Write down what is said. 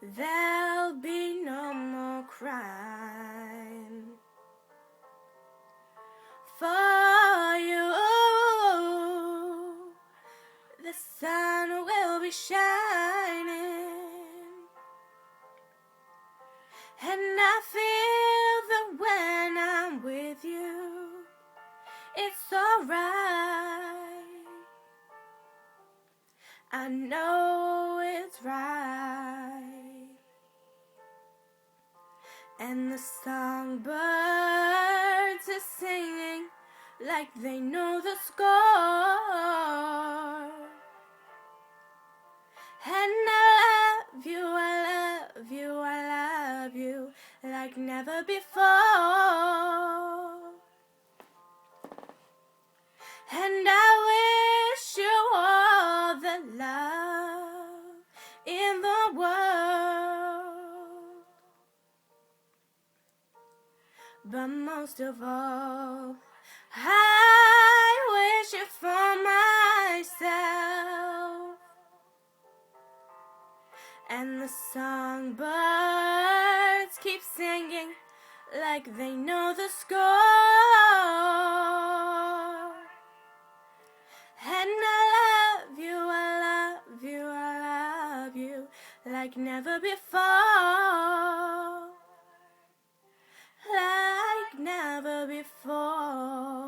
there'll be no more crime. For you, the sun will be shining, and I feel that when I'm with you, it's alright. I know it's right. And the songbirds are singing like they know the score. And I love you, I love you, I love you like never before. And I wish you all the love in the world. But most of all, I wish it for myself. And the songbirds keep singing like they know the score. And I love you, I love you, I love you like never before. Like never before.